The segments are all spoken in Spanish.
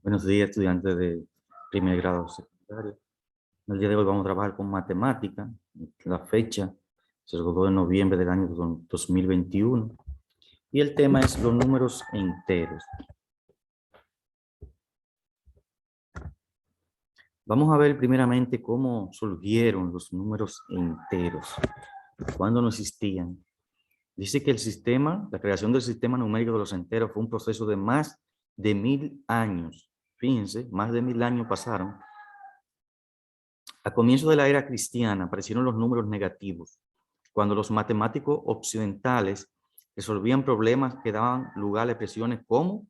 Buenos días, estudiantes de primer grado secundario. El día de hoy vamos a trabajar con matemática. La fecha es el 2 de noviembre del año 2021. Y el tema es los números enteros. Vamos a ver primeramente cómo surgieron los números enteros. ¿Cuándo no existían? Dice que la creación del sistema numérico de los enteros fue un proceso de más de 1000 años. Fíjense, más de 1000 años pasaron. A comienzo de la era cristiana aparecieron los números negativos, cuando los matemáticos occidentales resolvían problemas que daban lugar a expresiones como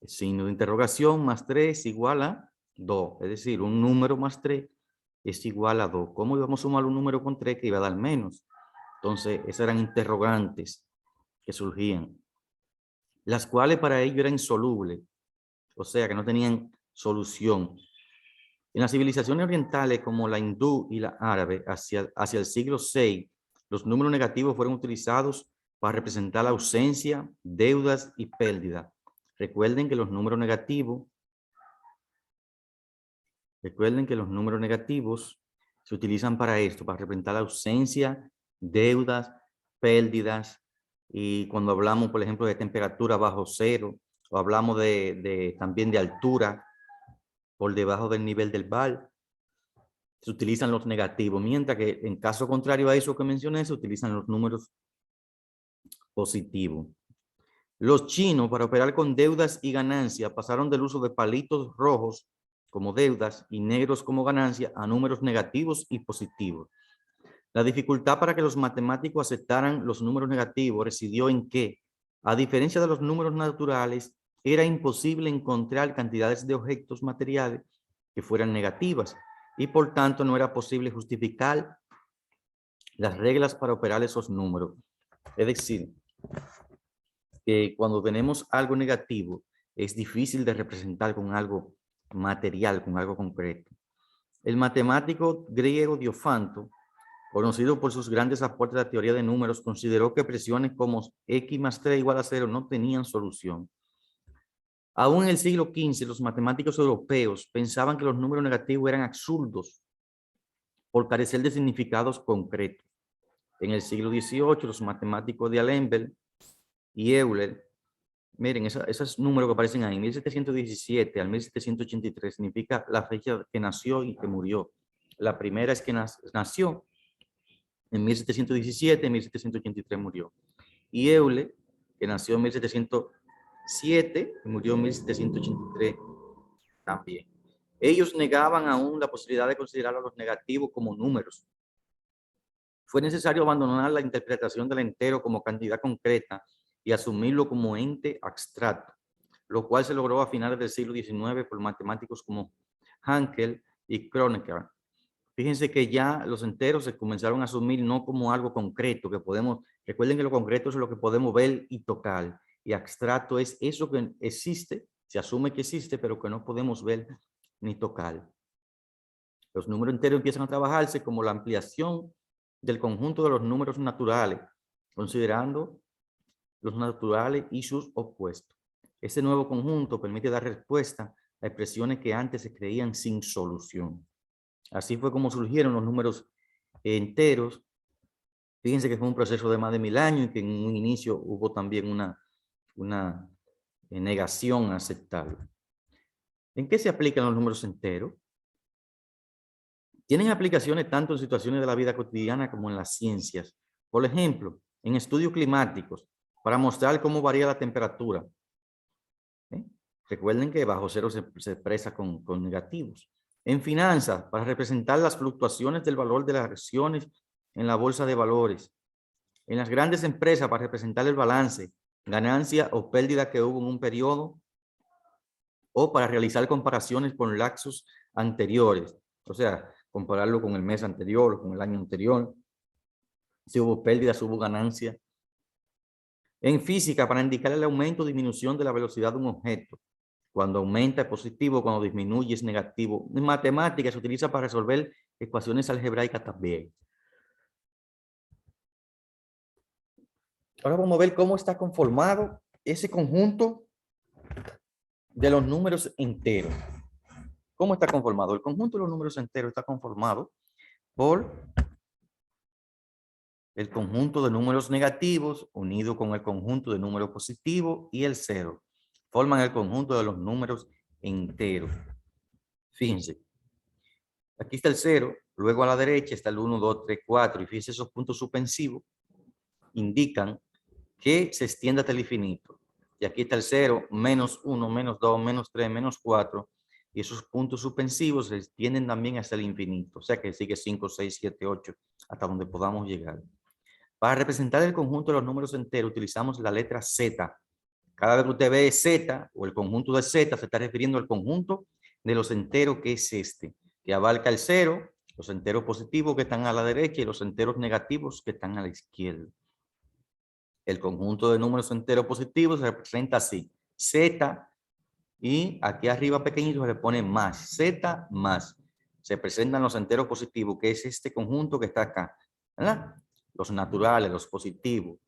el signo de interrogación más 3 igual a 2, es decir, un número más 3 es igual a 2. ¿Cómo íbamos a sumar un número con 3 que iba a dar menos? Entonces, esas eran interrogantes que surgían, las cuales para ellos eran insolubles, o sea, que no tenían solución. En las civilizaciones orientales como la hindú y la árabe, hacia el siglo VI, los números negativos fueron utilizados para representar la ausencia, deudas y pérdida. Recuerden que los números negativos se utilizan para esto, para representar la ausencia, deudas, pérdidas. Y cuando hablamos, por ejemplo, de temperatura bajo cero, o hablamos también de altura por debajo del nivel del mar, se utilizan los negativos, mientras que en caso contrario a eso que mencioné, se utilizan los números positivos. Los chinos, para operar con deudas y ganancias, pasaron del uso de palitos rojos como deudas y negros como ganancia a números negativos y positivos. La dificultad para que los matemáticos aceptaran los números negativos residió en que, a diferencia de los números naturales, era imposible encontrar cantidades de objetos materiales que fueran negativas y por tanto no era posible justificar las reglas para operar esos números. Es decir, que cuando tenemos algo negativo, es difícil de representar con algo material, con algo concreto. El matemático griego Diofanto, conocido por sus grandes aportes a la teoría de números, consideró que expresiones como x más 3 igual a 0 no tenían solución. Aún en el siglo XV, los matemáticos europeos pensaban que los números negativos eran absurdos por carecer de significados concretos. En el siglo XVIII, los matemáticos de Alembert y Euler, miren, esos números que aparecen ahí, 1717 al 1783, significa la fecha que nació y que murió. La primera es que nació en 1717, en 1783 murió. Y Euler, que nació en 1707 y murió en 1783 también. Ellos negaban aún la posibilidad de considerar a los negativos como números. Fue necesario abandonar la interpretación del entero como cantidad concreta y asumirlo como ente abstracto, lo cual se logró a finales del siglo XIX por matemáticos como Hankel y Kronecker. Fíjense que ya los enteros se comenzaron a asumir no como algo concreto que podemos, recuerden que lo concreto es lo que podemos ver y tocar, y abstracto es eso que existe, se asume que existe, pero que no podemos ver ni tocar. Los números enteros empiezan a trabajarse como la ampliación del conjunto de los números naturales, considerando los naturales y sus opuestos. Este nuevo conjunto permite dar respuesta a expresiones que antes se creían sin solución. Así fue como surgieron los números enteros. Fíjense que fue un proceso de más de 1000 años y que en un inicio hubo también una negación a aceptarlo. ¿En qué se aplican los números enteros? Tienen aplicaciones tanto en situaciones de la vida cotidiana como en las ciencias. Por ejemplo, en estudios climáticos, para mostrar cómo varía la temperatura. ¿Eh? Recuerden que bajo cero se expresa con negativos. En finanzas, para representar las fluctuaciones del valor de las acciones en la bolsa de valores. En las grandes empresas, para representar el balance, ganancia o pérdida que hubo en un periodo, o para realizar comparaciones con lapsos anteriores. O sea, compararlo con el mes anterior o con el año anterior. Si hubo pérdida, si hubo ganancia. En física, para indicar el aumento o disminución de la velocidad de un objeto. Cuando aumenta es positivo, cuando disminuye es negativo. En matemáticas se utiliza para resolver ecuaciones algebraicas también. Ahora vamos a ver cómo está conformado ese conjunto de los números enteros. ¿Cómo está conformado? El conjunto de los números enteros está conformado por el conjunto de números negativos unido con el conjunto de números positivos y el cero. Forman el conjunto de los números enteros. Fíjense. Aquí está el 0, luego a la derecha está el 1, 2, 3, 4. Y fíjense, esos puntos suspensivos indican que se extiende hasta el infinito. Y aquí está el 0, menos 1, menos 2, menos 3, menos 4. Y esos puntos suspensivos se extienden también hasta el infinito. O sea que sigue 5, 6, 7, 8, hasta donde podamos llegar. Para representar el conjunto de los números enteros utilizamos la letra Z. Cada vez que usted ve Z o el conjunto de Z, se está refiriendo al conjunto de los enteros que es este, que abarca el 0, los enteros positivos que están a la derecha y los enteros negativos que están a la izquierda. El conjunto de números enteros positivos se representa así, Z, y aquí arriba pequeñito se le pone más, Z más. Se presentan los enteros positivos, que es este conjunto que está acá, ¿verdad? Los naturales, los positivos,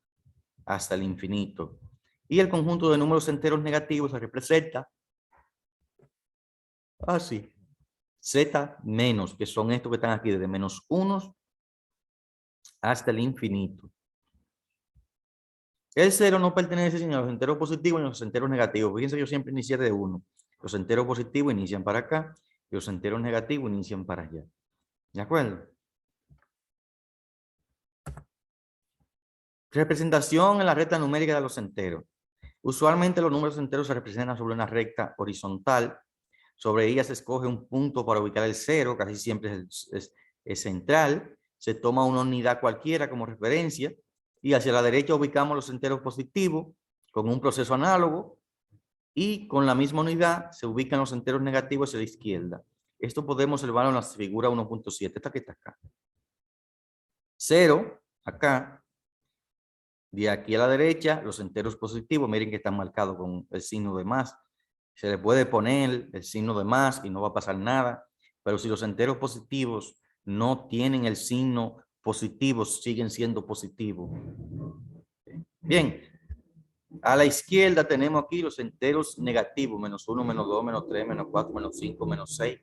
hasta el infinito. Y el conjunto de números enteros negativos se representa así. Z menos, que son estos que están aquí, desde menos 1 hasta el infinito. El 0 no pertenece ni a los enteros positivos ni a los enteros negativos. Fíjense, yo siempre inicié de 1. Los enteros positivos inician para acá y los enteros negativos inician para allá. ¿De acuerdo? Representación en la recta numérica de los enteros. Usualmente los números enteros se representan sobre una recta horizontal. Sobre ella se escoge un punto para ubicar el 0, casi siempre es central. Se toma una unidad cualquiera como referencia y hacia la derecha ubicamos los enteros positivos con un proceso análogo y con la misma unidad se ubican los enteros negativos hacia la izquierda. Esto podemos observarlo en la figura 1.7, esta que está acá. 0, acá. De aquí a la derecha, los enteros positivos, miren que están marcados con el signo de más. Se le puede poner el signo de más y no va a pasar nada. Pero si los enteros positivos no tienen el signo positivo, siguen siendo positivos. Bien. A la izquierda tenemos aquí los enteros negativos. Menos 1, menos 2, menos 3, menos 4, menos 5, menos 6.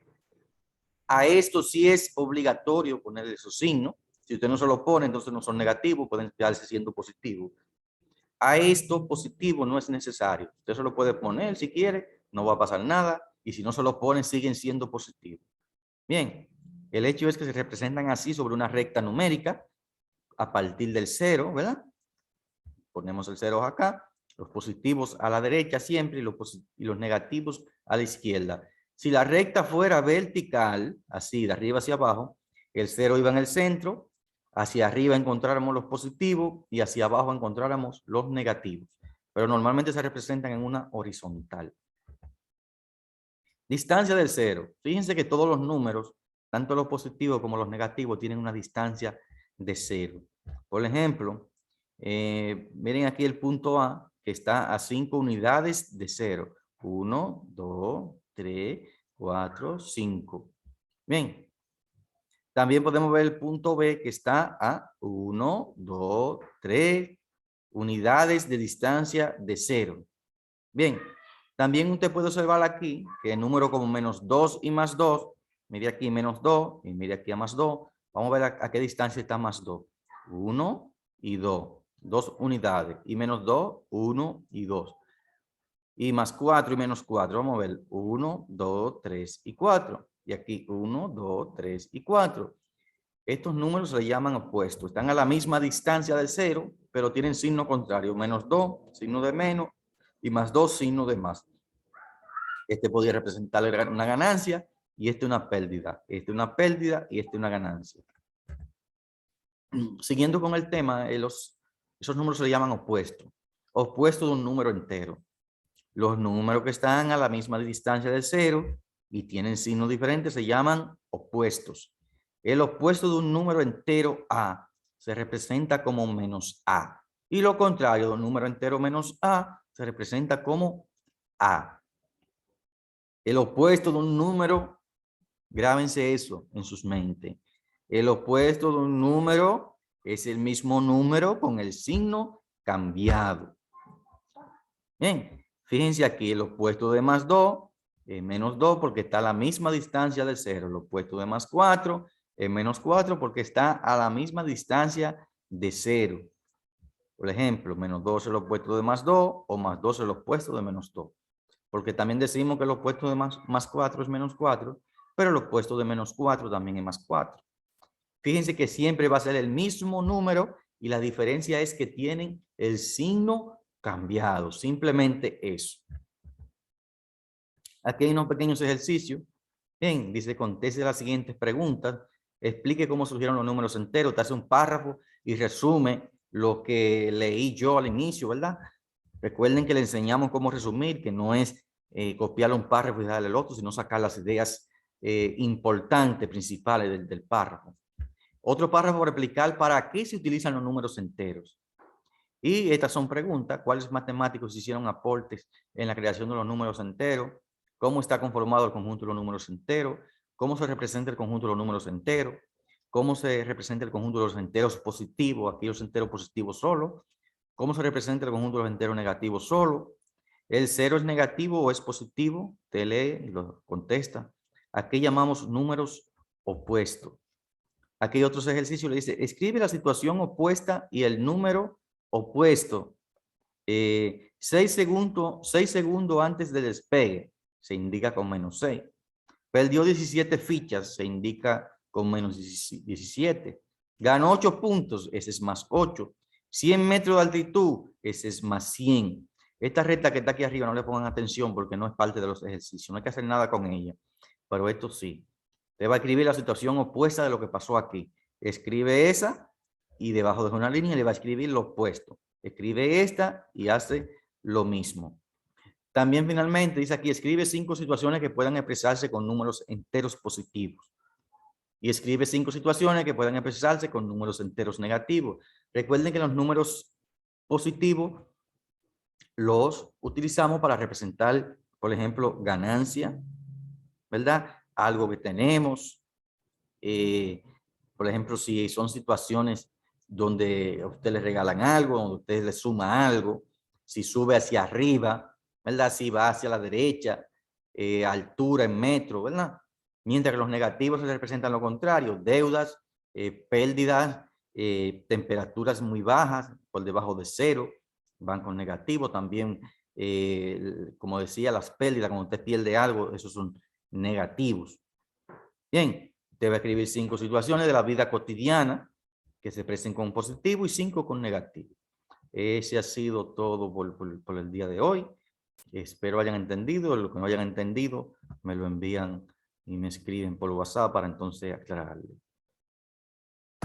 A esto sí es obligatorio ponerle esos signos. Si usted no se lo pone, entonces no son negativos, pueden quedarse siendo positivos. A esto positivo no es necesario. Usted se lo puede poner si quiere, no va a pasar nada. Y si no se lo ponen, siguen siendo positivos. Bien, el hecho es que se representan así sobre una recta numérica a partir del 0, ¿verdad? Ponemos el 0 acá, los positivos a la derecha siempre y los negativos a la izquierda. Si la recta fuera vertical, así de arriba hacia abajo, el 0 iba en el centro, hacia arriba encontráramos los positivos y hacia abajo encontráramos los negativos. Pero normalmente se representan en una horizontal. Distancia del 0. Fíjense que todos los números, tanto los positivos como los negativos, tienen una distancia de 0. Por ejemplo, miren aquí el punto A, que está a 5 unidades de 0. 1, 2, 3, 4, 5. Bien. También podemos ver el punto B, que está a 1, 2, 3 unidades de distancia de 0. Bien. También usted puede observar aquí que el número como menos 2 y más 2, mire aquí menos 2 y mire aquí a más 2. Vamos a ver a qué distancia está más 2. 1 y 2. 2 unidades. Y menos 2, 1 y 2. Y más 4 y menos 4. Vamos a ver. 1, 2, 3 y 4. Y aquí 1, 2, 3 y 4. Estos números se llaman opuestos. Están a la misma distancia del 0, pero tienen signo contrario. Menos 2, signo de menos. Y más 2, signo de más. Este podría representar una ganancia y este una pérdida. Este una pérdida y este una ganancia. Siguiendo con el tema, esos números se le llaman opuestos. Opuestos de un número entero. Los números que están a la misma distancia del 0 y tienen signos diferentes se llaman opuestos. El opuesto de un número entero A se representa como menos A. Y lo contrario de un número entero menos A se representa como A. El opuesto de un número, grábense eso en sus mentes. El opuesto de un número es el mismo número con el signo cambiado. Bien, Fíjense aquí, el opuesto de más 2 es menos 2 porque está a la misma distancia de 0. El opuesto de más 4 es menos 4 porque está a la misma distancia de 0. Por ejemplo, menos 2 es el opuesto de más 2 o más 2 es el opuesto de menos 2. Porque también decimos que el opuesto de más 4 es menos 4, pero el opuesto de menos 4 también es más 4. Fíjense que siempre va a ser el mismo número y la diferencia es que tienen el signo cambiado. Simplemente eso. Aquí hay unos pequeños ejercicios. Bien, dice, conteste las siguientes preguntas. Explique cómo surgieron los números enteros. Te hace un párrafo y resume lo que leí yo al inicio, ¿verdad? Recuerden que le enseñamos cómo resumir, que no es copiarle un párrafo y darle el otro, sino sacar las ideas importantes, principales del párrafo. Otro párrafo replicar para qué se utilizan los números enteros. Y estas son preguntas. ¿Cuáles matemáticos hicieron aportes en la creación de los números enteros? ¿Cómo está conformado el conjunto de los números enteros? ¿Cómo se representa el conjunto de los números enteros? ¿Cómo se representa el conjunto de los enteros positivos? Aquí los enteros positivos solo. ¿Cómo se representa el conjunto de los enteros negativos solo? ¿El 0 es negativo o es positivo? Te lee y lo contesta. Aquí llamamos números opuestos. Aquí hay otros ejercicios. Le dice, escribe la situación opuesta y el número opuesto. 6 segundos antes del despegue, se indica con menos 6. Perdió 17 fichas, se indica con menos 17. Ganó 8 puntos, ese es más 8. 100 metros de altitud, ese es más 100. Esta recta que está aquí arriba no le pongan atención porque no es parte de los ejercicios, no hay que hacer nada con ella, pero esto sí. Te va a escribir la situación opuesta de lo que pasó aquí. Escribe esa y debajo de una línea le va a escribir lo opuesto. Escribe esta y hace lo mismo. También finalmente dice aquí, escribe 5 situaciones que puedan expresarse con números enteros positivos. Y escribe 5 situaciones que puedan expresarse con números enteros negativos. Recuerden que los números positivos los utilizamos para representar, por ejemplo, ganancia, ¿verdad? Algo que tenemos. Por ejemplo, si son situaciones donde a usted le regalan algo, donde usted le suma algo, si sube hacia arriba, ¿verdad? Si va hacia la derecha, altura en metro, ¿verdad? Mientras que los negativos se representan lo contrario, deudas, pérdidas, temperaturas muy bajas, por debajo de 0, van con negativo. También, como decía, las pérdidas, cuando usted pierde algo, esos son negativos. Bien, te va a escribir 5 situaciones de la vida cotidiana que se expresen con positivo y 5 con negativo. Ese ha sido todo por el día de hoy. Espero hayan entendido. Lo que no hayan entendido, me lo envían y me escriben por WhatsApp para entonces aclararle.